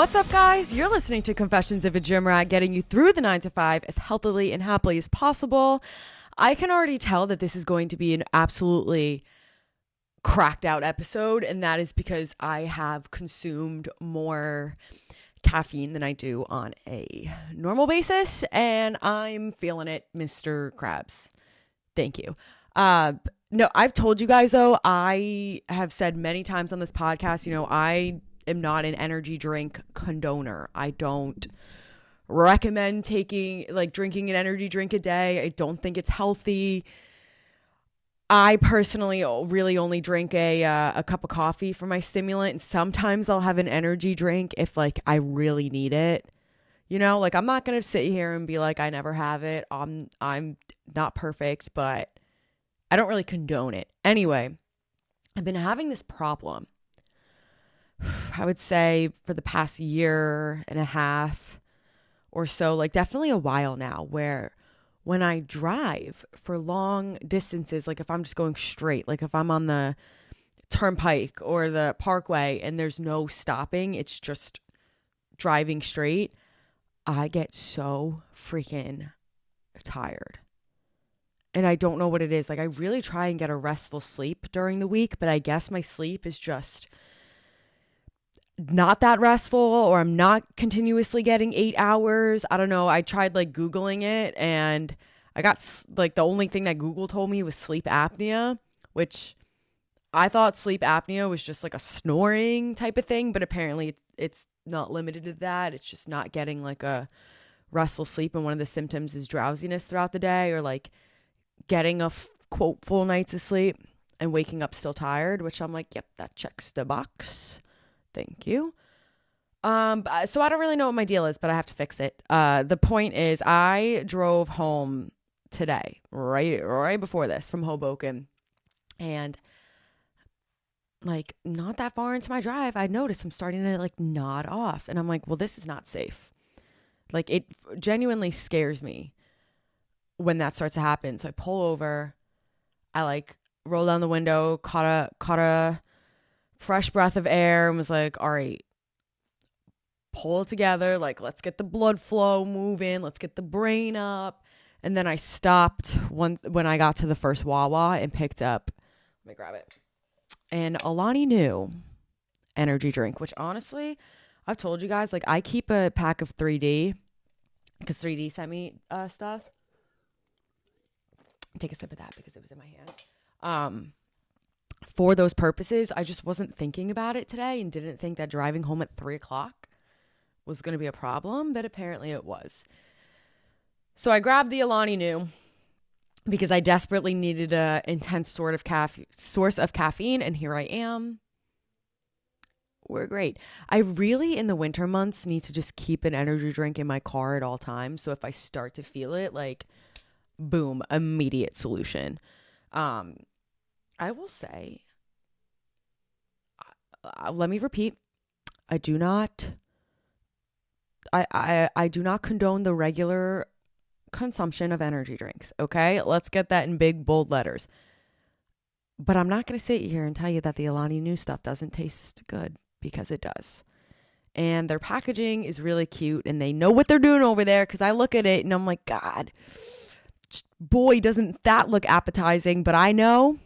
What's up, guys? You're listening to Confessions of a Gym Rat, getting you through the 9 to 5 as healthily and happily as possible. I can already tell that this is going to be an absolutely cracked out episode, and that is because I have consumed more caffeine than I do on a normal basis, and I'm feeling it, Mr. Krabs. Thank you. No, I've told you guys, though, I have said many times on this podcast, I am not an energy drink condoner. I don't recommend drinking an energy drink a day. I don't think it's healthy. I personally really only drink a cup of coffee for my stimulant, and sometimes I'll have an energy drink if I really need it. I'm not going to sit here and be like, I never have it. I'm not perfect, but I don't really condone it. Anyway, I've been having this problem, I would say, for the past year and a half or so, definitely a while now, where when I drive for long distances, if I'm just going straight, if I'm on the turnpike or the parkway and there's no stopping, it's just driving straight, I get so freaking tired. And I don't know what it is. I really try and get a restful sleep during the week, but I guess my sleep is just not that restful, or I'm not continuously getting 8 hours. I don't know. I tried Googling it, and I got the only thing that Google told me was sleep apnea, which I thought sleep apnea was just a snoring type of thing, but apparently it's not limited to that. It's just not getting a restful sleep, and one of the symptoms is drowsiness throughout the day, or getting a quote full nights of sleep and waking up still tired, which I'm yep, that checks the box. Thank you. So I don't really know what my deal is, but I have to fix it. The point is, I drove home today, right before this, from Hoboken, and not that far into my drive, I noticed I'm starting to nod off, and I'm well, this is not safe. It genuinely scares me when that starts to happen. So I pull over, I roll down the window, caught a fresh breath of air, and was all right, pull it together. Let's get the blood flow moving. Let's get the brain up. And then I stopped when I got to the first Wawa and picked up, let me grab it, an Alani Nu energy drink, which honestly, I've told you guys, I keep a pack of 3D because 3D sent me stuff. Take a sip of that because it was in my hands. For those purposes, I just wasn't thinking about it today and didn't think that driving home at 3:00 was going to be a problem, but apparently it was. So I grabbed the Alani Nu because I desperately needed an intense source of caffeine, and here I am. We're great. I really, in the winter months, need to just keep an energy drink in my car at all times. So if I start to feel it, boom, immediate solution. I will say, let me repeat, I do not condone the regular consumption of energy drinks. Okay, let's get that in big bold letters. But I'm not going to sit here and tell you that the Alani Nu stuff doesn't taste good, because it does. And their packaging is really cute, and they know what they're doing over there, because I look at it and I'm God, boy, doesn't that look appetizing. But I know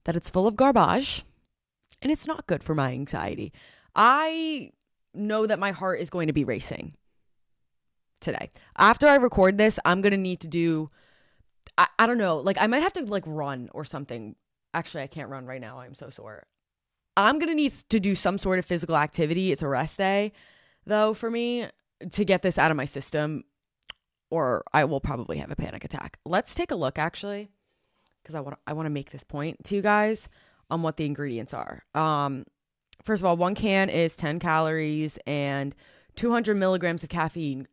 that it's full of garbage, and it's not good for my anxiety. I know that my heart is going to be racing today. After I record this, I'm going to need to do, I don't know, I might have to run or something. Actually, I can't run right now. I'm so sore. I'm going to need to do some sort of physical activity. It's a rest day, though, for me, to get this out of my system, or I will probably have a panic attack. Let's take a look, actually, because I want to make this point to you guys on what the ingredients are. First of all, one can is 10 calories and 200 milligrams of caffeine.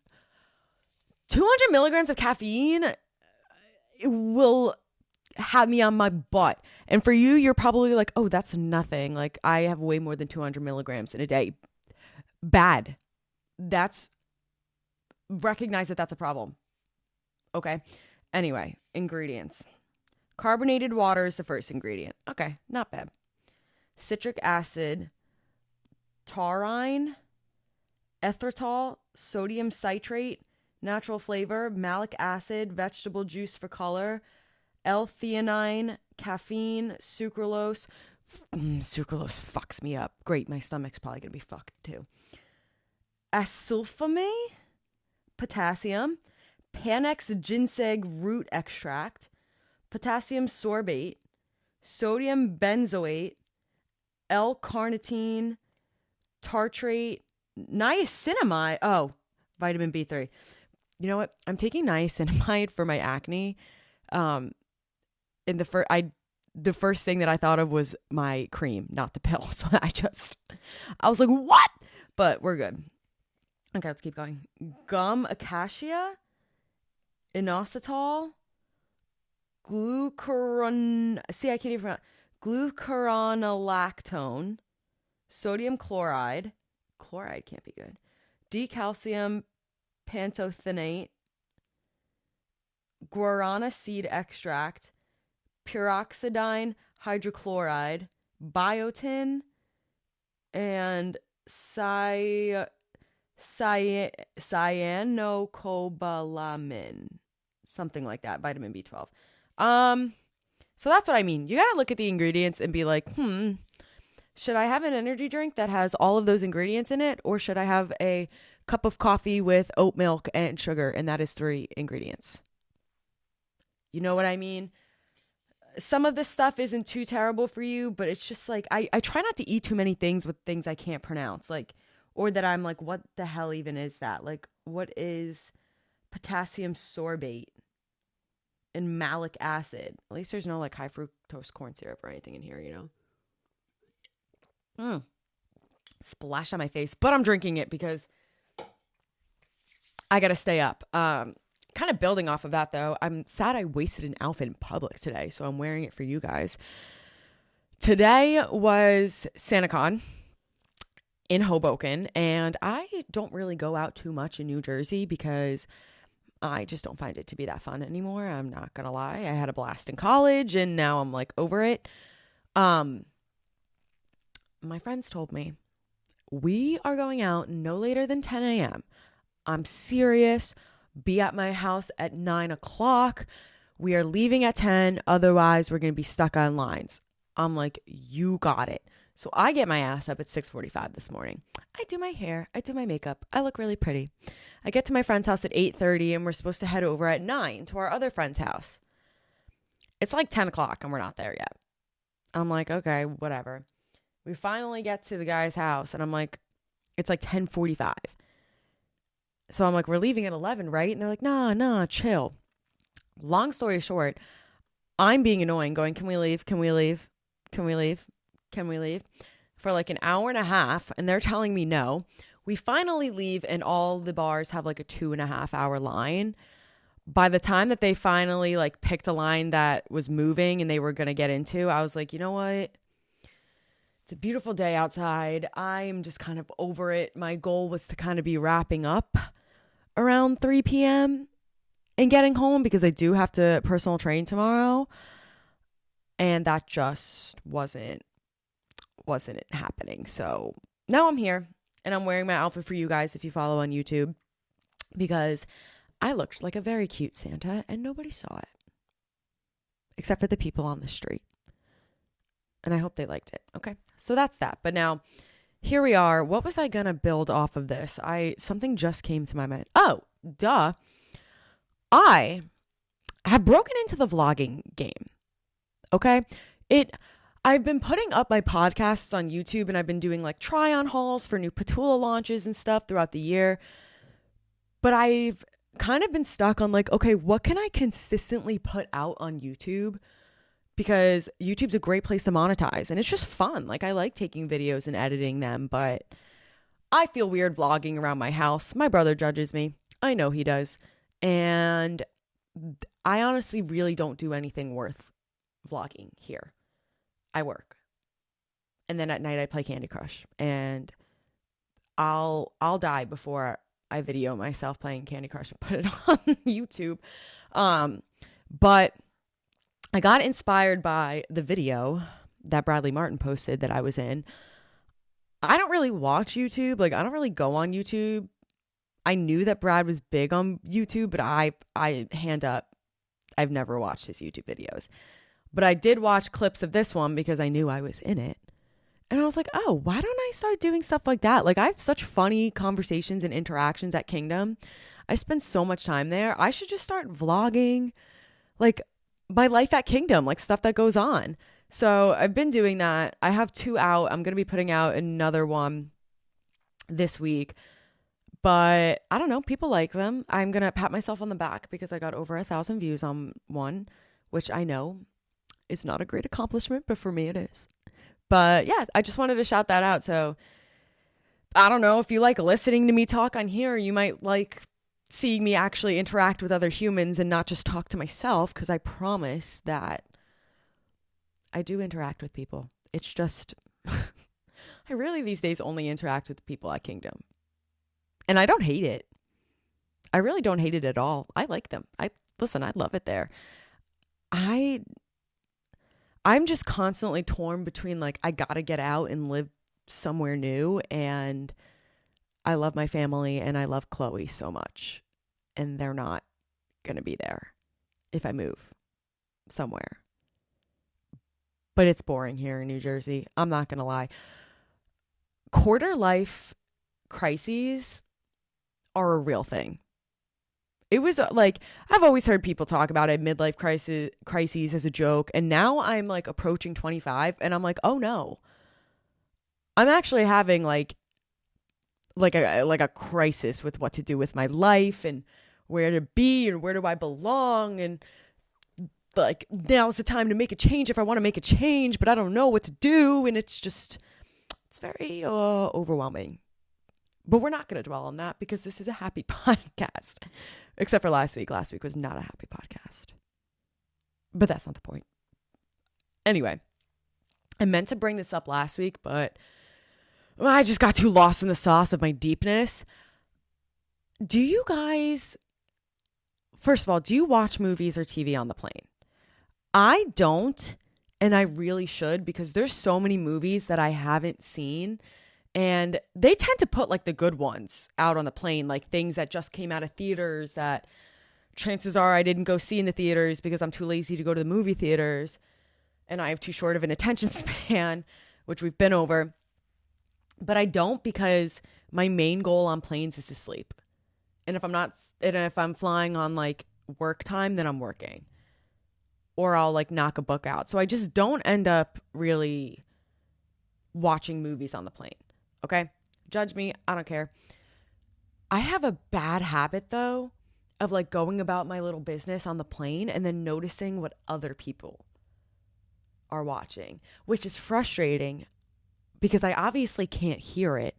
200 milligrams of caffeine will have me on my butt. And for you, you're probably oh, that's nothing. I have way more than 200 milligrams in a day. Bad. Recognize that that's a problem. Okay. Anyway, ingredients. Carbonated water is the first ingredient. Okay, not bad. Citric acid, taurine, erythritol, sodium citrate, natural flavor, malic acid, vegetable juice for color, L-theanine, caffeine, sucralose. Sucralose fucks me up. Great, my stomach's probably going to be fucked too. Asulfame, potassium, Panax ginseng root extract, potassium sorbate, sodium benzoate, L-carnitine, tartrate, niacinamide. Oh, vitamin B3. You know what? I'm taking niacinamide for my acne. In the first thing that I thought of was my cream, not the pill. So I was like, what? But we're good. Okay, let's keep going. Gum acacia, inositol, glucuronolactone, sodium chloride. Chloride can't be good. Decalcium pantothenate, guarana seed extract, pyroxidine hydrochloride, biotin, and cyanocobalamin, something like that, vitamin B12. So that's what I mean. You gotta look at the ingredients and be like, should I have an energy drink that has all of those ingredients in it, or should I have a cup of coffee with oat milk and sugar, and that is 3 ingredients? You know what I mean? Some of this stuff isn't too terrible for you, but it's just like, I try not to eat too many things with things I can't pronounce, like, or that I'm like, what the hell even is that? Like, what is potassium sorbate and malic acid? At least there's no like high fructose corn syrup or anything in here, you know? Splash on my face, but I'm drinking it because I got to stay up. Kind of building off of that though, I'm sad I wasted an outfit in public today, so I'm wearing it for you guys. Today was SantaCon in Hoboken, and I don't really go out too much in New Jersey because I just don't find it to be that fun anymore. I'm not gonna lie. I had a blast in college and now I'm like over it. My friends told me we are going out no later than 10 a.m. I'm serious. Be at my house at 9 o'clock. We are leaving at 10. Otherwise, we're going to be stuck on lines. I'm like, you got it. So I get my ass up at 6:45 this morning. I do my hair. I do my makeup. I look really pretty. I get to my friend's house at 8:30 and we're supposed to head over at 9 to our other friend's house. It's like 10 o'clock and we're not there yet. I'm like, okay, whatever. We finally get to the guy's house and I'm like, it's like 10:45. So I'm like, we're leaving at 11, right? And they're like, nah, chill. Long story short, I'm being annoying, going, can we leave? Can we leave? Can we leave? Can we leave? For like an hour and a half, and they're telling me no. We finally leave, and all the bars have like a 2.5 hour line. By the time that they finally like picked a line that was moving and they were going to get into, I was like, you know what? It's a beautiful day outside. I'm just kind of over it. My goal was to kind of be wrapping up around 3 p.m. and getting home because I do have to personal train tomorrow. And that just wasn't happening. So now I'm here and I'm wearing my outfit for you guys if you follow on YouTube because I looked like a very cute Santa and nobody saw it except for the people on the street. And I hope they liked it. Okay. So that's that. But now here we are. What was I going to build off of this? Something just came to my mind. Oh, duh. I have broken into the vlogging game. Okay. I've been putting up my podcasts on YouTube and I've been doing like try on hauls for new Petula launches and stuff throughout the year. But I've kind of been stuck on like, okay, what can I consistently put out on YouTube? Because YouTube's a great place to monetize and it's just fun. Like I like taking videos and editing them, but I feel weird vlogging around my house. My brother judges me. I know he does. And I honestly really don't do anything worth vlogging here. I work. And then at night I play Candy Crush and I'll die before I video myself playing Candy Crush and put it on YouTube. But I got inspired by the video that Bradley Martin posted that I was in. I don't really watch YouTube. Like, I don't really go on YouTube. I knew that Brad was big on YouTube, but I hand up, I've never watched his YouTube videos. But I did watch clips of this one because I knew I was in it. And I was like, oh, why don't I start doing stuff like that? Like, I have such funny conversations and interactions at Kingdom. I spend so much time there. I should just start vlogging, like, my life at Kingdom, like stuff that goes on. So I've been doing that. I have 2 out. I'm going to be putting out another one this week. But I don't know. People like them. I'm going to pat myself on the back because I got over 1,000 views on one, which I know is not a great accomplishment, but for me it is. But yeah, I just wanted to shout that out. So I don't know if you like listening to me talk on here, you might like seeing me actually interact with other humans and not just talk to myself, because I promise that I do interact with people. It's just, I really these days only interact with people at Kingdom. And I don't hate it. I really don't hate it at all. I like them. I love it there. I'm just constantly torn between like, I gotta get out and live somewhere new, and I love my family and I love Chloe so much, and they're not gonna be there if I move somewhere. But it's boring here in New Jersey. I'm not gonna lie. Quarter life crises are a real thing. It was like, I've always heard people talk about it, midlife crises as a joke. And now I'm like approaching 25 and I'm like, oh no, I'm actually having like a crisis with what to do with my life and where to be and where do I belong. And like, now's the time to make a change if I want to make a change, but I don't know what to do. And it's very overwhelming. But we're not going to dwell on that because this is a happy podcast. Except for last week. Last week was not a happy podcast. But that's not the point. Anyway, I meant to bring this up last week, but I just got too lost in the sauce of my deepness. Do you guys, first of all, do you watch movies or TV on the plane? I don't, and I really should, because there's so many movies that I haven't seen. And they tend to put like the good ones out on the plane, like things that just came out of theaters that chances are I didn't go see in the theaters because I'm too lazy to go to the movie theaters and I have too short of an attention span, which we've been over. But I don't, because my main goal on planes is to sleep. And if I'm flying on like work time, then I'm working. Or I'll like knock a book out. So I just don't end up really watching movies on the plane. Okay? Judge me. I don't care. I have a bad habit, though, of like going about my little business on the plane and then noticing what other people are watching, which is frustrating because I obviously can't hear it.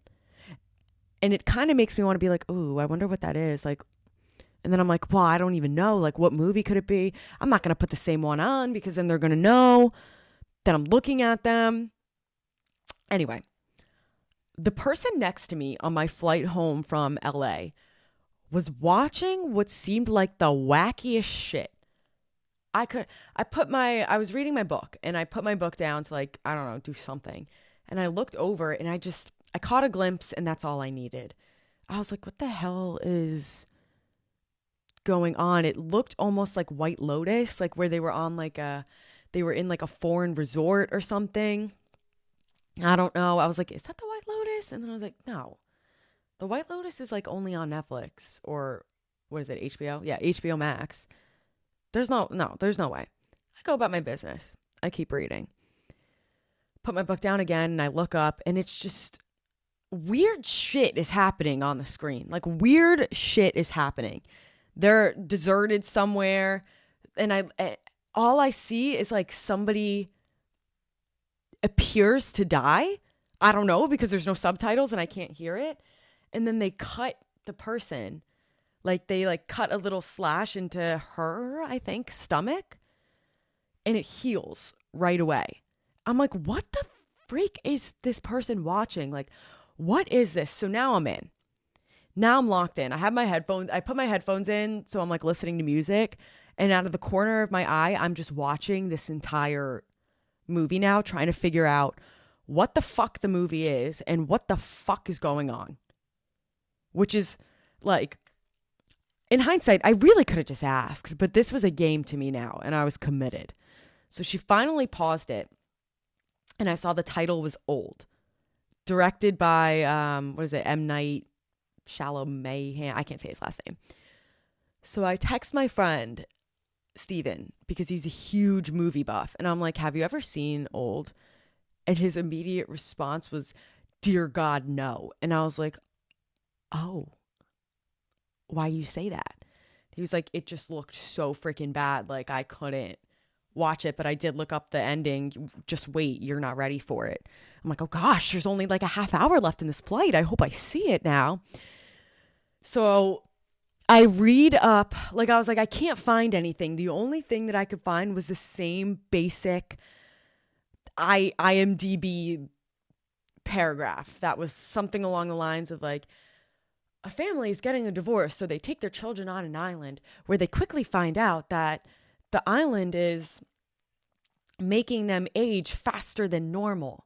And it kind of makes me want to be like, ooh, I wonder what that is. Like, and then I'm like, well, I don't even know. Like, what movie could it be? I'm not going to put the same one on because then they're going to know that I'm looking at them. Anyway. The person next to me on my flight home from LA was watching what seemed like the wackiest shit. I was reading my book and I put my book down to like, I don't know, do something. And I looked over and I caught a glimpse and that's all I needed. I was like, what the hell is going on? It looked almost like White Lotus, like where they were in like a foreign resort or something. I don't know. I was like, is that the White Lotus? And then I was like, no. The White Lotus is like only on Netflix or what is it, HBO? Yeah, HBO Max. There's no way. I go about my business. I keep reading. Put my book down again and I look up and it's just weird shit is happening on the screen. Like weird shit is happening. They're deserted somewhere and all I see is like somebody appears to die. I don't know because there's no subtitles and I can't hear it. And then they cut the person. Like they like cut a little slash into her, I think, stomach. And it heals right away. I'm like, what the freak is this person watching? Like, what is this? So now I'm in. Now I'm locked in. I have my headphones. I put my headphones in so I'm like listening to music. And out of the corner of my eye, I'm just watching this entire movie now, trying to figure out what the fuck the movie is and what the fuck is going on. Which is like, in hindsight, I really could have just asked, but this was a game to me now, and I was committed. So she finally paused it, and I saw the title was Old, directed by, M. Night Shyamalan. I can't say his last name. So I text my friend, Steven, because he's a huge movie buff, and I'm like, have you ever seen Old? And his immediate response was, dear God, no. And I was like, oh. Why you say that? He was like, it just looked so freaking bad. Like, I couldn't watch it, but I did look up the ending. Just wait, you're not ready for it. I'm like, oh gosh, there's only like a half hour left in this flight. I hope I see it now. So I read up, like, I was like, I can't find anything. The only thing that I could find was the same basic IMDb paragraph that was something along the lines of like, a family is getting a divorce, so they take their children on an island where they quickly find out that the island is making them age faster than normal.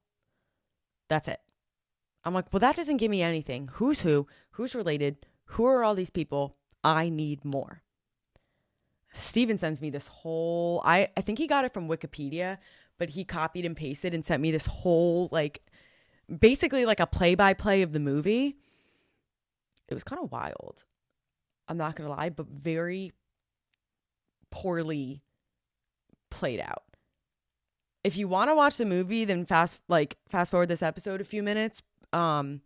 That's it. I'm like, well, that doesn't give me anything. Who's who? Who's related? Who are all these people? I need more. Steven sends me this whole, I think he got it from Wikipedia, but he copied and pasted and sent me this whole, like, basically like a play-by-play of the movie. It was kind of wild. I'm not going to lie, but very poorly played out. If you want to watch the movie, then fast forward this episode a few minutes. So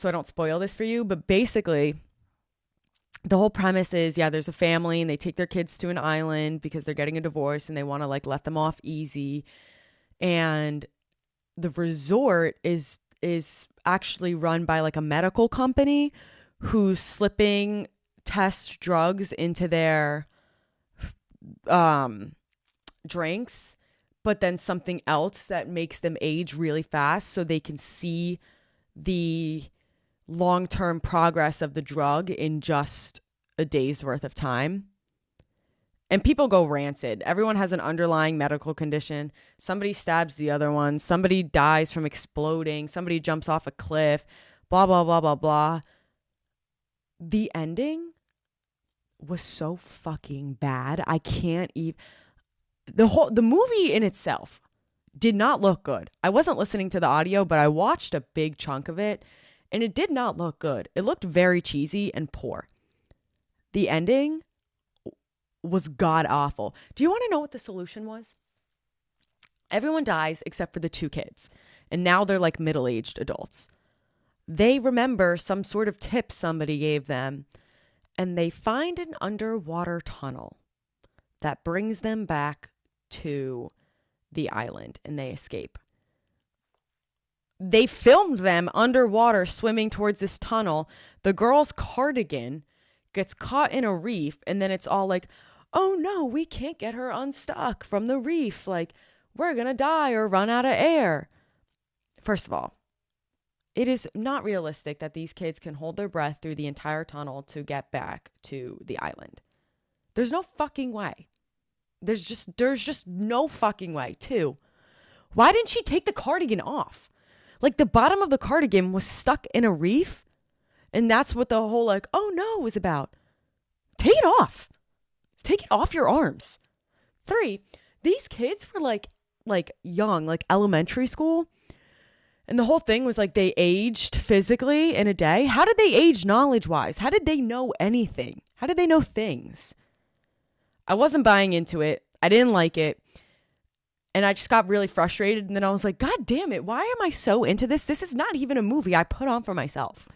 I don't spoil this for you, but basically the whole premise is, there's a family and they take their kids to an island because they're getting a divorce and they want to like let them off easy. And the resort is actually run by like a medical company who's slipping test drugs into their drinks, but then something else that makes them age really fast so they can see the long-term progress of the drug in just a day's worth of time. And people go rancid. Everyone has an underlying medical condition. Somebody stabs the other one. Somebody dies from exploding. Somebody jumps off a cliff. Blah, blah, blah, blah, blah. The ending was so fucking bad. I can't even... The movie in itself did not look good. I wasn't listening to the audio, but I watched a big chunk of it, and it did not look good. It looked very cheesy and poor. The ending was god awful. Do you want to know what the solution was? Everyone dies except for the two kids. And now they're like middle-aged adults. They remember some sort of tip somebody gave them. And they find an underwater tunnel that brings them back to the island. And they escape. They filmed them underwater swimming towards this tunnel. The girl's cardigan gets caught in a reef. And then it's all like, oh no, we can't get her unstuck from the reef. Like, we're going to die or run out of air. First of all, it is not realistic that these kids can hold their breath through the entire tunnel to get back to the island. There's no fucking way. There's just no fucking way. Two, why didn't she take the cardigan off? Like, the bottom of the cardigan was stuck in a reef. And that's what the whole like, oh no, was about. Take it off. Take it off your arms. 3, these kids were like young, like elementary school. And the whole thing was like they aged physically in a day. How did they age knowledge-wise? How did they know anything? How did they know things? I wasn't buying into it. I didn't like it. And I just got really frustrated. And then I was like, God damn it. Why am I so into this? This is not even a movie I put on for myself.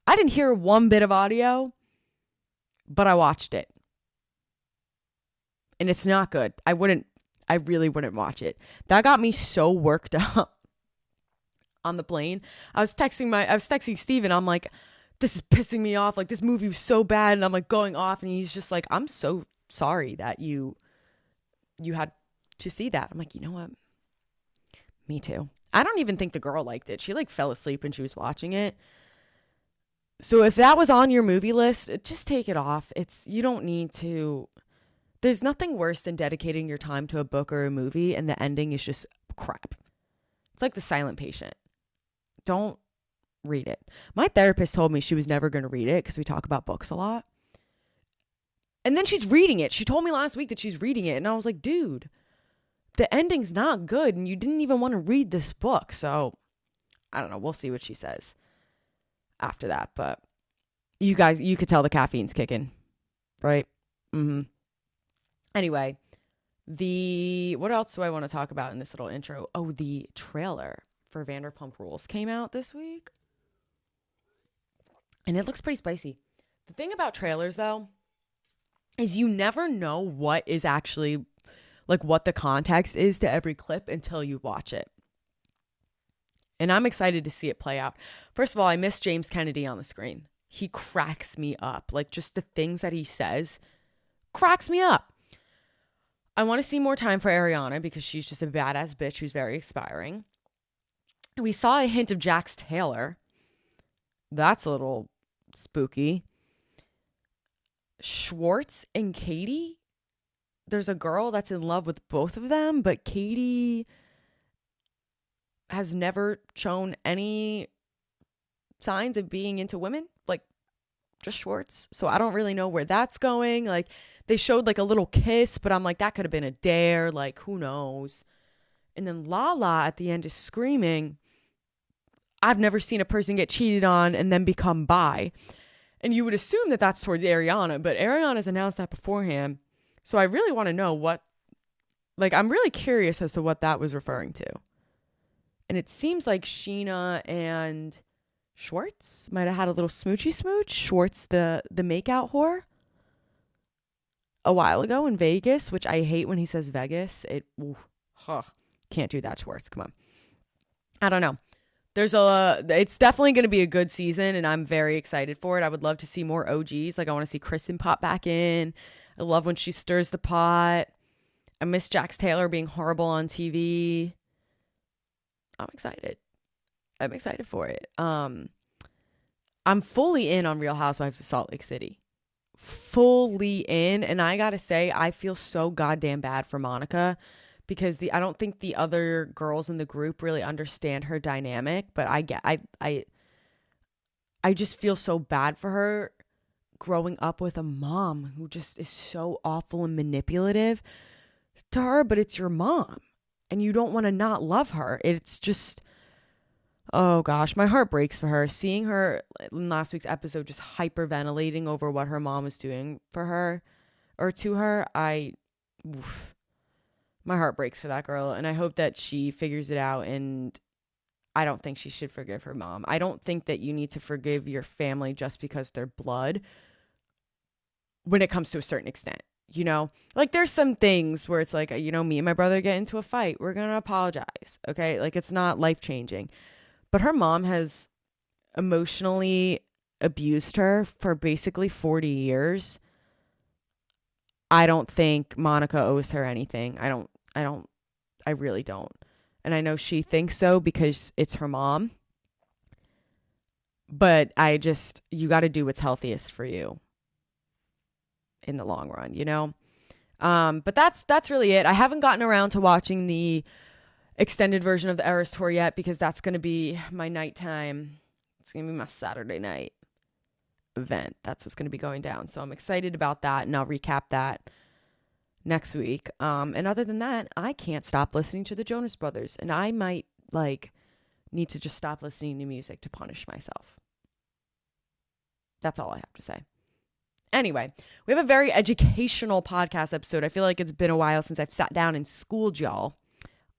I didn't hear one bit of audio, but I watched it. And it's not good. I really wouldn't watch it. That got me so worked up on the plane. I was texting Steven. I'm like, this is pissing me off. Like, this movie was so bad. And I'm like going off. And he's just like, I'm so sorry that you had to see that. I'm like, you know what? Me too. I don't even think the girl liked it. She like fell asleep when she was watching it. So if that was on your movie list, just take it off. You don't need to. There's nothing worse than dedicating your time to a book or a movie and the ending is just crap. It's like The Silent Patient. Don't read it. My therapist told me she was never going to read it because we talk about books a lot. And then she's reading it. She told me last week that she's reading it. And I was like, dude, the ending's not good. And you didn't even want to read this book. So I don't know. We'll see what she says after that. But you guys, you could tell the caffeine's kicking, right? Anyway, what else do I want to talk about in this little intro? Oh, the trailer for Vanderpump Rules came out this week. And it looks pretty spicy. The thing about trailers, though, is you never know what is actually, like, what the context is to every clip until you watch it. And I'm excited to see it play out. First of all, I miss James Kennedy on the screen. He cracks me up. Like, just the things that he says cracks me up. I want to see more time for Ariana because she's just a badass bitch who's very aspiring. We saw a hint of Jax Taylor. That's a little spooky. Schwartz and Katie. There's a girl that's in love with both of them, but Katie has never shown any signs of being into women, like just Schwartz. So I don't really know where that's going. Like, they showed like a little kiss, but I'm like, that could have been a dare. Like, who knows? And then Lala at the end is screaming, I've never seen a person get cheated on and then become bi. And you would assume that that's towards Ariana, but Ariana's announced that beforehand. So I really want to know I'm really curious as to what that was referring to. And it seems like Sheena and Schwartz might have had a little smoochy smooch. Schwartz, the makeout whore, a while ago in Vegas, which I hate when he says Vegas. Can't do that, Schwartz. Come on. I don't know. It's definitely going to be a good season, and I'm very excited for it. I would love to see more OGs. Like, I want to see Kristen pop back in. I love when she stirs the pot. I miss Jax Taylor being horrible on TV. I'm excited. I'm excited for it. I'm fully in on Real Housewives of Salt Lake City. Fully in. And I got to say, I feel so goddamn bad for Monica because I don't think the other girls in the group really understand her dynamic, but I just feel so bad for her growing up with a mom who just is so awful and manipulative to her, but it's your mom and you don't want to not love her. It's just, oh gosh, my heart breaks for her. Seeing her in last week's episode just hyperventilating over what her mom was doing for her or to her, my heart breaks for that girl, and I hope that she figures it out. And I don't think she should forgive her mom. I don't think that you need to forgive your family just because they're blood when it comes to a certain extent, you know? Like, there's some things where it's like, you know, me and my brother get into a fight. We're going to apologize, okay? Like, it's not life-changing. But her mom has emotionally abused her for basically 40 years. I don't think Monica owes her anything. I really don't. And I know she thinks so because it's her mom. But you got to do what's healthiest for you in the long run, you know? But that's really it. I haven't gotten around to watching the extended version of the Eras Tour yet because that's going to be my nighttime. It's going to be my Saturday night event. That's what's going to be going down. So I'm excited about that, and I'll recap that next week. And other than that, I can't stop listening to the Jonas Brothers, and I might need to just stop listening to music to punish myself. That's all I have to say. Anyway, we have a very educational podcast episode. I feel like it's been a while since I've sat down and schooled y'all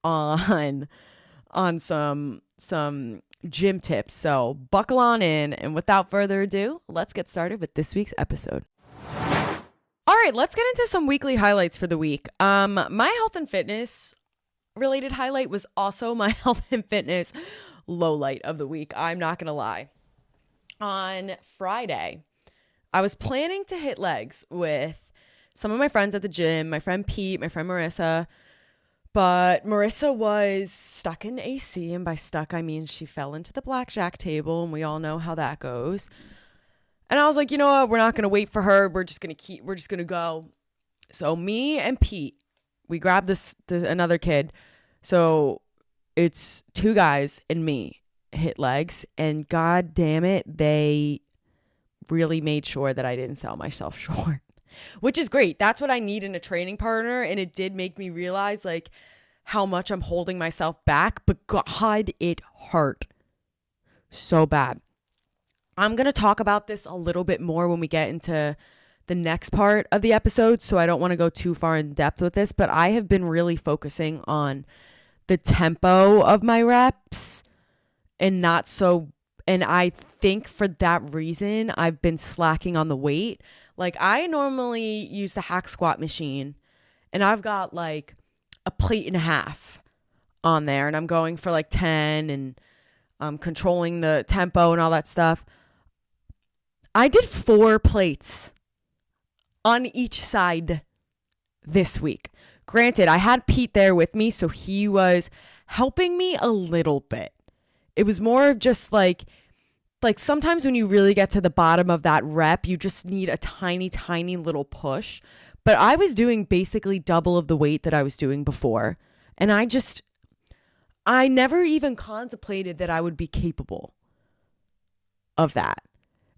on some gym tips. So buckle on in, and without further ado, let's get started with this week's episode. All right, let's get into some weekly highlights for the week. My health and fitness related highlight was also my health and fitness low light of the week. I'm not going to lie. On Friday, I was planning to hit legs with some of my friends at the gym, my friend Pete, my friend Marissa, but Marissa was stuck in AC, and by stuck, I mean she fell into the blackjack table, and we all know how that goes. And I was like, you know what? We're not going to wait for her. We're just going to go. So me and Pete, we grabbed another kid. So it's 2 guys and me hit legs, and god damn it, they really made sure that I didn't sell myself short, which is great. That's what I need in a training partner. And it did make me realize like how much I'm holding myself back, but god, it hurt so bad. I'm going to talk about this a little bit more when we get into the next part of the episode, so I don't want to go too far in depth with this, but I have been really focusing on the tempo of my reps and I think for that reason, I've been slacking on the weight. Like I normally use the hack squat machine and I've got like a plate and a half on there and I'm going for like 10 and I'm controlling the tempo and all that stuff. I did 4 plates on each side this week. Granted, I had Pete there with me, so he was helping me a little bit. It was more of just like sometimes when you really get to the bottom of that rep, you just need a tiny, tiny little push. But I was doing basically double of the weight that I was doing before. And I never even contemplated that I would be capable of that.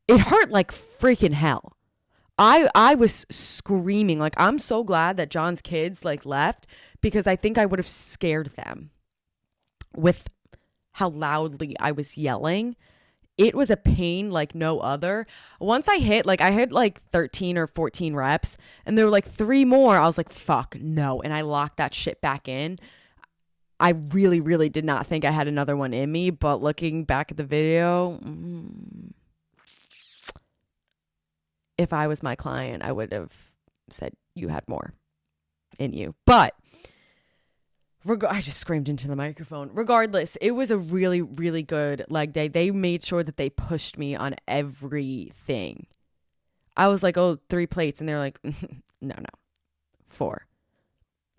It hurt like freaking hell. I was screaming. Like, I'm so glad that John's kids like left, because I think I would have scared them with how loudly I was yelling. It was a pain like no other. Once I hit like 13 or 14 reps and there were like 3 more. I was like, fuck no. And I locked that shit back in. I really, really did not think I had another one in me, but looking back at the video, if I was my client, I would have said you had more in you. But I just screamed into the microphone. Regardless, it was a really, really good leg day. They made sure that they pushed me on everything. I was like, 3 plates. And they're like, no, 4.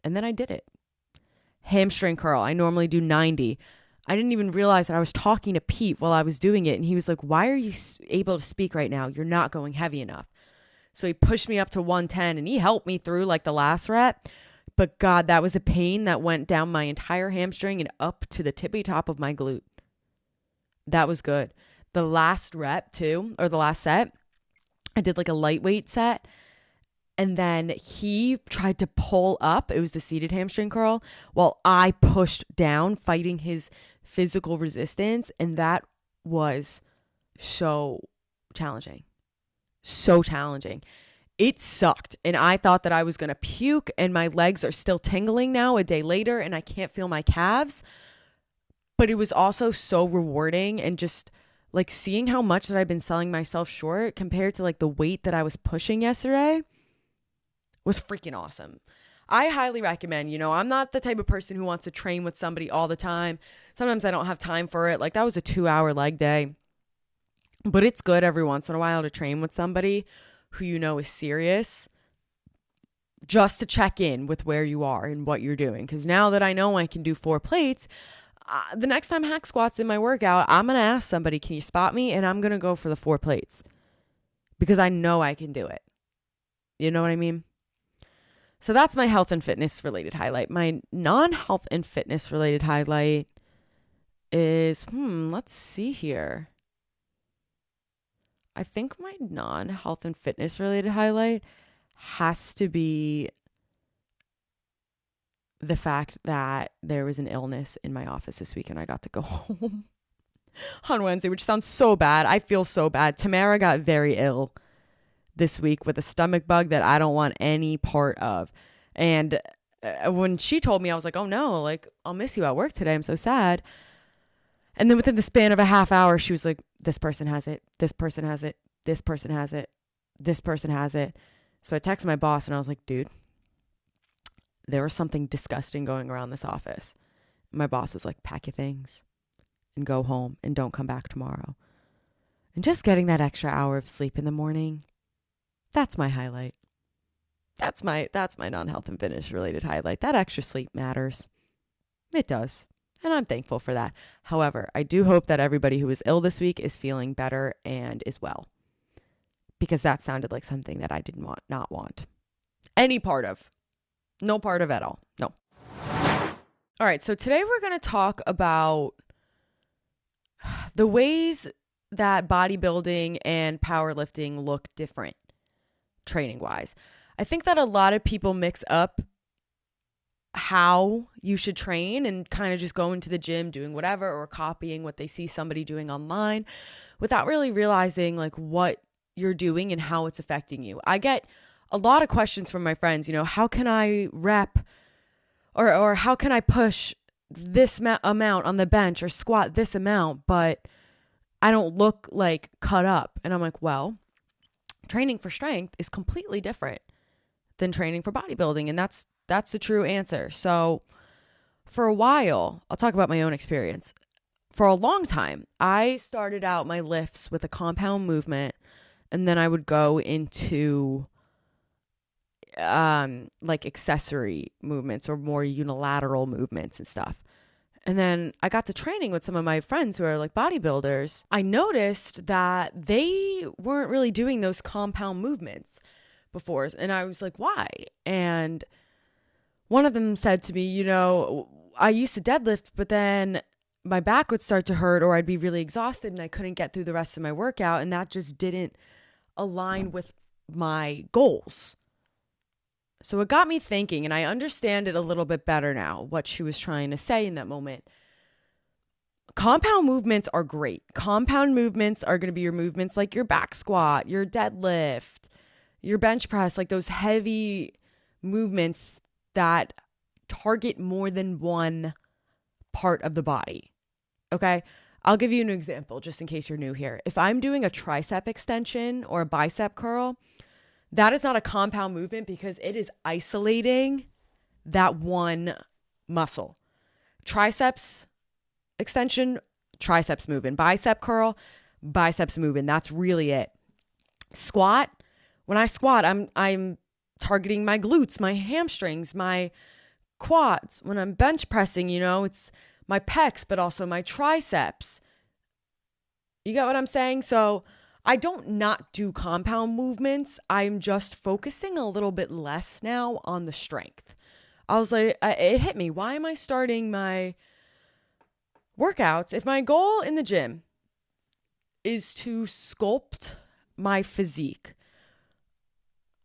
And then I did it. Hamstring curl. I normally do 90. I didn't even realize that I was talking to Pete while I was doing it. And he was like, why are you able to speak right now? You're not going heavy enough. So he pushed me up to 110 and he helped me through like the last rep. But God, that was a pain that went down my entire hamstring and up to the tippy top of my glute. That was good. The last rep too, or the last set, I did like a lightweight set. And then he tried to pull up. It was the seated hamstring curl while I pushed down, fighting his physical resistance. And that was so challenging. So challenging. It sucked. And I thought that I was going to puke, and my legs are still tingling now a day later and I can't feel my calves. But it was also so rewarding, and just like seeing how much that I've been selling myself short compared to like the weight that I was pushing yesterday was freaking awesome. I highly recommend, I'm not the type of person who wants to train with somebody all the time. Sometimes I don't have time for it. Like that was a 2-hour leg day, but it's good every once in a while to train with somebody who is serious, just to check in with where you are and what you're doing. Because now that I know I can do 4 plates, the next time hack squats in my workout, I'm going to ask somebody, can you spot me? And I'm going to go for the 4 plates because I know I can do it. You know what I mean? So that's my health and fitness related highlight. My non-health and fitness related highlight is, let's see here. I think my non-health and fitness related highlight has to be the fact that there was an illness in my office this week and I got to go home on Wednesday, which sounds so bad. I feel so bad. Tamara got very ill this week with a stomach bug that I don't want any part of. And when she told me, I was like, oh no, like I'll miss you at work today. I'm so sad. And then within the span of a half hour, she was like, this person has it. This person has it. This person has it. This person has it. So I texted my boss and I was like, dude, there was something disgusting going around this office. My boss was like, pack your things and go home and don't come back tomorrow. And just getting that extra hour of sleep in the morning, that's my highlight. That's my non-health and fitness related highlight. That extra sleep matters. It does. And I'm thankful for that. However, I do hope that everybody who was ill this week is feeling better and is well. Because that sounded like something that I not want any part of. No part of at all. No. All right, so today we're going to talk about the ways that bodybuilding and powerlifting look different training wise. I think that a lot of people mix up how you should train and kind of just go into the gym doing whatever or copying what they see somebody doing online without really realizing like what you're doing and how it's affecting you. I get a lot of questions from my friends, how can I rep or how can I push this amount on the bench or squat this amount, but I don't look like cut up. And I'm like, well, training for strength is completely different than training for bodybuilding. And that's the true answer. So for a while, I'll talk about my own experience. For a long time, I started out my lifts with a compound movement, and then I would go into like accessory movements or more unilateral movements and stuff. And then I got to training with some of my friends who are like bodybuilders. I noticed that they weren't really doing those compound movements before. And I was like, why? And one of them said to me, I used to deadlift, but then my back would start to hurt or I'd be really exhausted and I couldn't get through the rest of my workout. And that just didn't align with my goals. So it got me thinking, and I understand it a little bit better now, what she was trying to say in that moment. Compound movements are great. Compound movements are going to be your movements like your back squat, your deadlift, your bench press, like those heavy movements that target more than one part of the body. Okay? I'll give you an example just in case you're new here. If I'm doing a tricep extension or a bicep curl, that is not a compound movement because it is isolating that one muscle. Triceps extension, triceps movement. Bicep curl, biceps movement. That's really it. Squat, when I squat, I'm targeting my glutes, my hamstrings, my quads. When I'm bench pressing, it's my pecs, but also my triceps. You get what I'm saying? So I don't not do compound movements. I'm just focusing a little bit less now on the strength. I was like, it hit me. Why am I starting my workouts? If my goal in the gym is to sculpt my physique,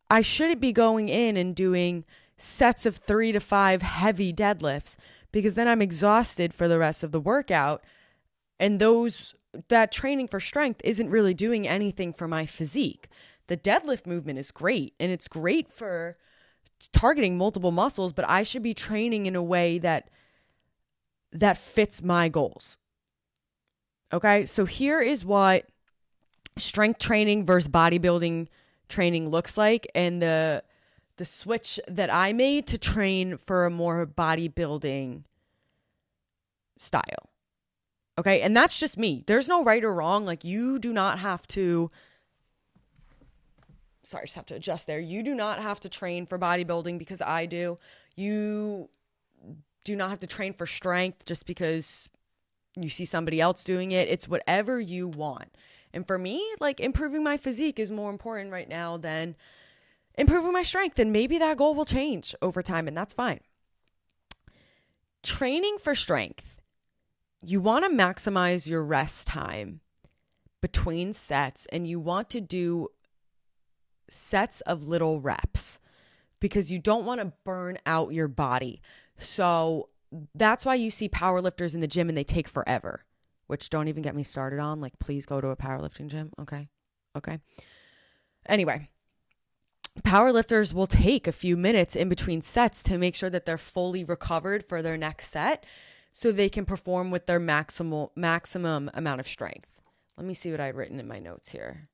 I shouldn't be going in and doing sets of 3 to 5 heavy deadlifts because then I'm exhausted for the rest of the workout. And that training for strength isn't really doing anything for my physique. The deadlift movement is great and it's great for targeting multiple muscles, but I should be training in a way that fits my goals. Okay, so here is what strength training versus bodybuilding training looks like, and the switch that I made to train for a more bodybuilding style. Okay, and that's just me. There's no right or wrong. Like, you do not have to, sorry, I just have to adjust there. You do not have to train for bodybuilding because I do. You do not have to train for strength just because you see somebody else doing it. It's whatever you want. And for me, like, improving my physique is more important right now than improving my strength. And maybe that goal will change over time, and that's fine. Training for strength, you want to maximize your rest time between sets, and you want to do sets of little reps because you don't want to burn out your body. So that's why you see powerlifters in the gym and they take forever, which don't even get me started on. Like, please go to a powerlifting gym. Okay. Anyway, powerlifters will take a few minutes in between sets to make sure that they're fully recovered for their next set, so they can perform with their maximum amount of strength. Let me see what I had written in my notes here.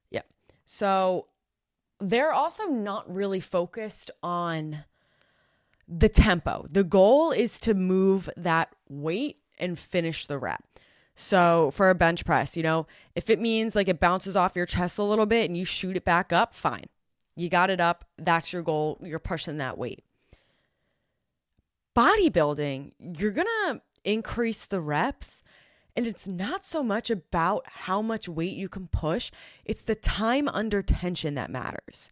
Yeah. So they're also not really focused on the tempo. The goal is to move that weight and finish the rep. So for a bench press, if it means like it bounces off your chest a little bit and you shoot it back up, fine. You got it up. That's your goal. You're pushing that weight. Bodybuilding, you're going to increase the reps, and it's not so much about how much weight you can push. It's the time under tension that matters.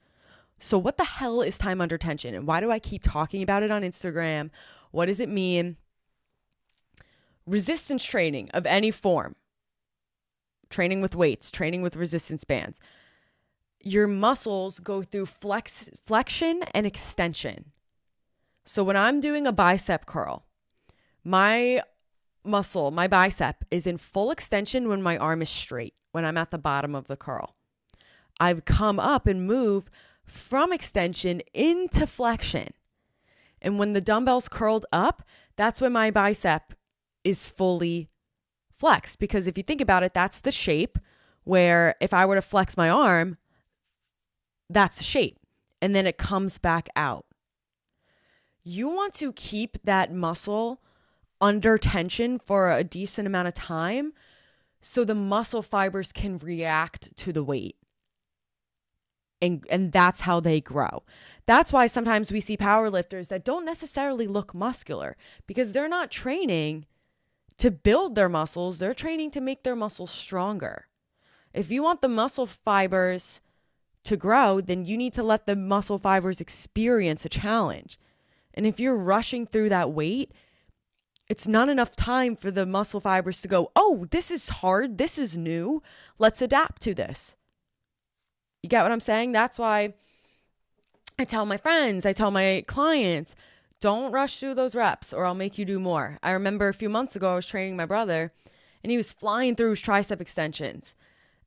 So what the hell is time under tension? And why do I keep talking about it on Instagram? What does it mean? Resistance training of any form, training with weights, training with resistance bands. Your muscles go through flexion and extension. So when I'm doing a bicep curl, my muscle, my bicep is in full extension when my arm is straight, when I'm at the bottom of the curl. I've come up and move from extension into flexion. And when the dumbbell's curled up, that's when my bicep is fully flexed. Because if you think about it, that's the shape where if I were to flex my arm, that's the shape. And then it comes back out. You want to keep that muscle under tension for a decent amount of time so the muscle fibers can react to the weight. And that's how they grow. That's why sometimes we see powerlifters that don't necessarily look muscular because they're not training to build their muscles. They're training to make their muscles stronger. If you want the muscle fibers to grow, then you need to let the muscle fibers experience a challenge. And if you're rushing through that weight, it's not enough time for the muscle fibers to go, oh, this is hard. This is new. Let's adapt to this. You get what I'm saying? That's why I tell my friends, I tell my clients, don't rush through those reps or I'll make you do more. I remember a few months ago, I was training my brother and he was flying through his tricep extensions.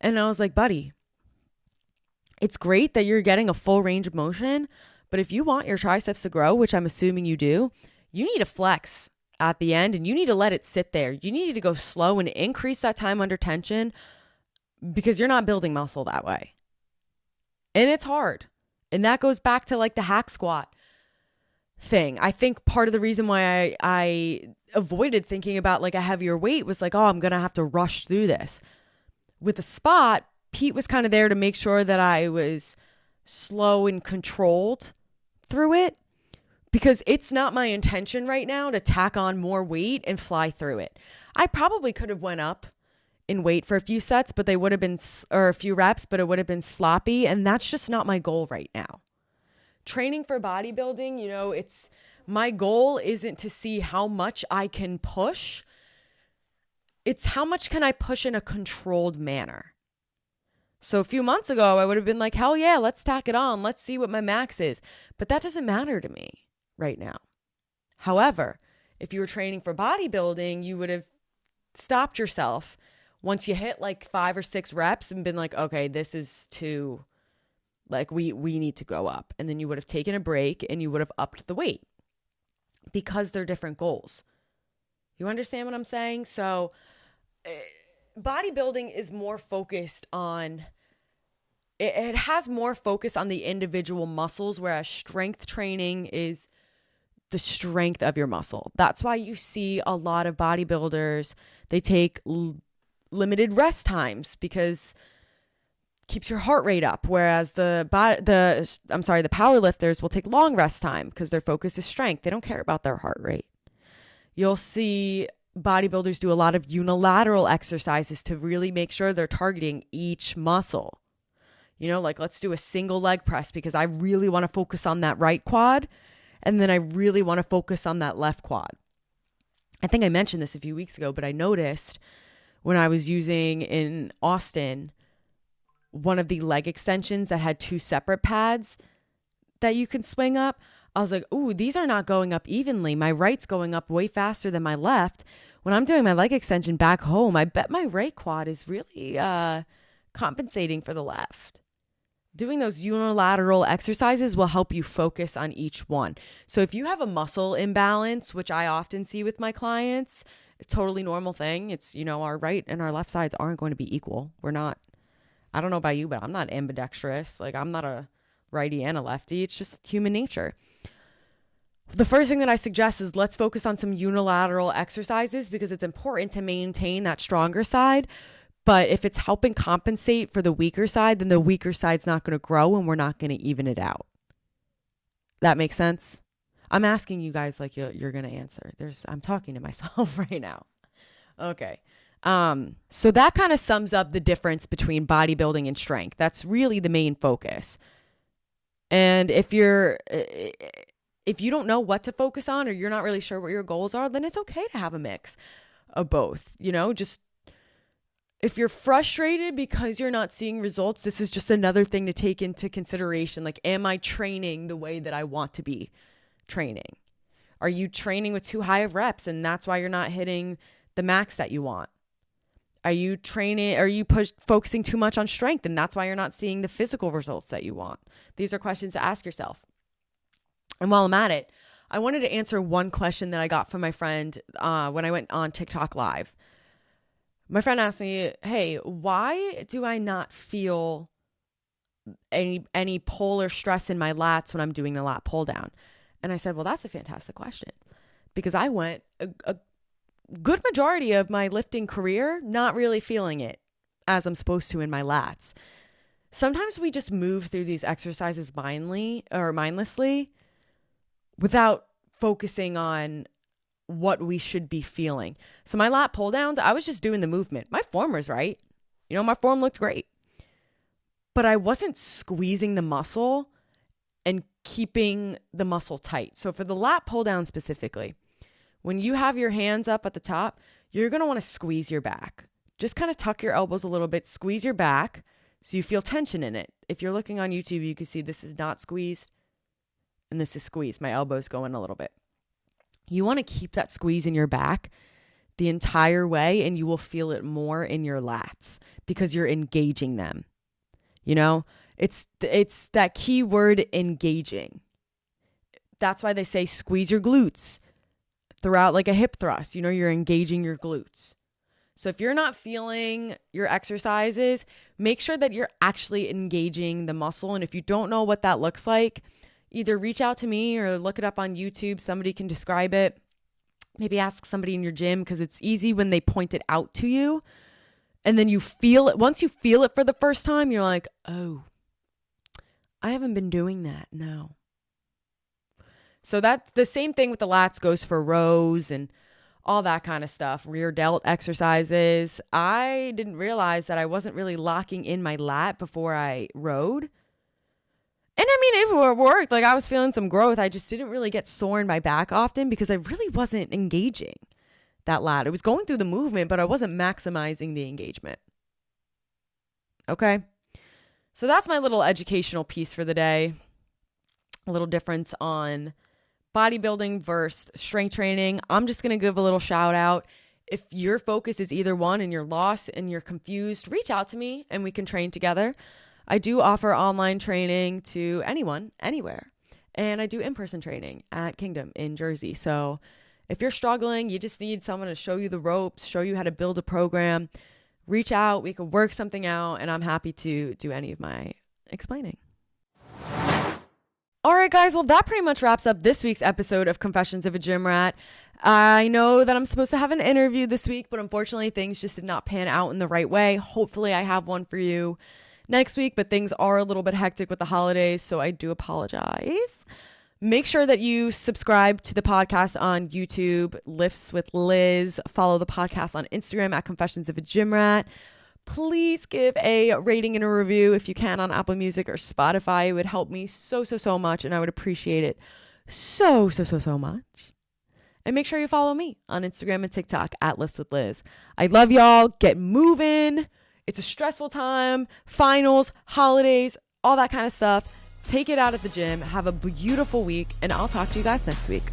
And I was like, buddy, it's great that you're getting a full range of motion, but if you want your triceps to grow, which I'm assuming you do, you need to flex at the end and you need to let it sit there. You need to go slow and increase that time under tension because you're not building muscle that way. And it's hard. And that goes back to like the hack squat thing. I think part of the reason why I avoided thinking about like a heavier weight was like, oh, I'm going to have to rush through this. With the spot, Pete was kind of there to make sure that I was slow and controlled through it because it's not my intention right now to tack on more weight and fly through it. I probably could have went up in weight for a few sets, but they would have been, or a few reps, but it would have been sloppy. And that's just not my goal right now. Training for bodybuilding, you know, my goal isn't to see how much I can push. It's how much can I push in a controlled manner. So a few months ago, I would have been like, hell yeah, let's tack it on. Let's see what my max is. But that doesn't matter to me right now. However, if you were training for bodybuilding, you would have stopped yourself once you hit like 5 or 6 reps and been like, okay, this is too, like we need to go up. And then you would have taken a break and you would have upped the weight because they're different goals. You understand what I'm saying? So bodybuilding is more focused on, it has more focus on the individual muscles, whereas strength training is the strength of your muscle. That's why you see a lot of bodybuilders, they take limited rest times because it keeps your heart rate up. Whereas the power lifters will take long rest time because their focus is strength. They don't care about their heart rate. You'll see bodybuilders do a lot of unilateral exercises to really make sure they're targeting each muscle. You know, like let's do a single leg press because I really want to focus on that right quad. And then I really want to focus on that left quad. I think I mentioned this a few weeks ago, but I noticed when I was using in Austin, one of the leg extensions that had 2 separate pads that you can swing up. I was like, ooh, these are not going up evenly. My right's going up way faster than my left. When I'm doing my leg extension back home, I bet my right quad is really compensating for the left. Doing those unilateral exercises will help you focus on each one. So if you have a muscle imbalance, which I often see with my clients, it's a totally normal thing. It's, you know, our right and our left sides aren't going to be equal. We're not, I don't know about you, but I'm not ambidextrous. Like I'm not a righty and a lefty. It's just human nature. The first thing that I suggest is let's focus on some unilateral exercises because it's important to maintain that stronger side. But if it's helping compensate for the weaker side, then the weaker side's not going to grow and we're not going to even it out. That makes sense? I'm asking you guys like you're going to answer. I'm talking to myself right now. Okay. So that kind of sums up the difference between bodybuilding and strength. That's really the main focus. And if if you don't know what to focus on or you're not really sure what your goals are, then it's okay to have a mix of both. Just if you're frustrated because you're not seeing results, this is just another thing to take into consideration. Like, am I training the way that I want to be training? Are you training with too high of reps and that's why you're not hitting the max that you want? Are you focusing too much on strength and that's why you're not seeing the physical results that you want? These are questions to ask yourself. And while I'm at it, I wanted to answer one question that I got from my friend when I went on TikTok Live. My friend asked me, hey, why do I not feel any pull or stress in my lats when I'm doing the lat pull down? And I said, well, that's a fantastic question, because I went a good majority of my lifting career not really feeling it as I'm supposed to in my lats. Sometimes we just move through these exercises mindlessly without focusing on what we should be feeling. So my lat pull downs, I was just doing the movement. My form was right. My form looked great. But I wasn't squeezing the muscle and keeping the muscle tight. So for the lat pull down specifically, when you have your hands up at the top, you're going to want to squeeze your back. Just kind of tuck your elbows a little bit, squeeze your back so you feel tension in it. If you're looking on YouTube, you can see this is not squeezed and this is squeezed. My elbow's going a little bit. You want to keep that squeeze in your back the entire way, and you will feel it more in your lats because you're engaging them. It's that key word, engaging. That's why they say squeeze your glutes throughout like a hip thrust. You're engaging your glutes. So if you're not feeling your exercises, make sure that you're actually engaging the muscle. And if you don't know what that looks like, either reach out to me or look it up on YouTube. Somebody can describe it. Maybe ask somebody in your gym, because it's easy when they point it out to you. And then you feel it. Once you feel it for the first time, you're like, oh, I haven't been doing that. No. So that's the same thing with the lats goes for rows and all that kind of stuff. Rear delt exercises. I didn't realize that I wasn't really locking in my lat before I rode. And I mean, it worked. Like, I was feeling some growth. I just didn't really get sore in my back often because I really wasn't engaging that lat. It was going through the movement, but I wasn't maximizing the engagement. Okay. So that's my little educational piece for the day. A little difference on bodybuilding versus strength training. I'm just going to give a little shout out. If your focus is either one and you're lost and you're confused, reach out to me and we can train together. I do offer online training to anyone, anywhere. And I do in-person training at Kingdom in Jersey. So if you're struggling, you just need someone to show you the ropes, show you how to build a program, reach out. We can work something out. And I'm happy to do any of my explaining. All right, guys. Well, that pretty much wraps up this week's episode of Confessions of a Gym Rat. I know that I'm supposed to have an interview this week, but unfortunately things just did not pan out in the right way. Hopefully I have one for you next week, but things are a little bit hectic with the holidays, so I do apologize. Make sure that you subscribe to the podcast on YouTube, Lifts with Liz. Follow the podcast on Instagram at Confessions of a Gym Rat. Please give a rating and a review if you can on Apple Music or Spotify. It would help me so much, and I would appreciate it so much. And make sure you follow me on Instagram and TikTok at Lifts with Liz. I love y'all. Get moving. It's a stressful time, finals, holidays, all that kind of stuff. Take it out at the gym. Have a beautiful week, and I'll talk to you guys next week.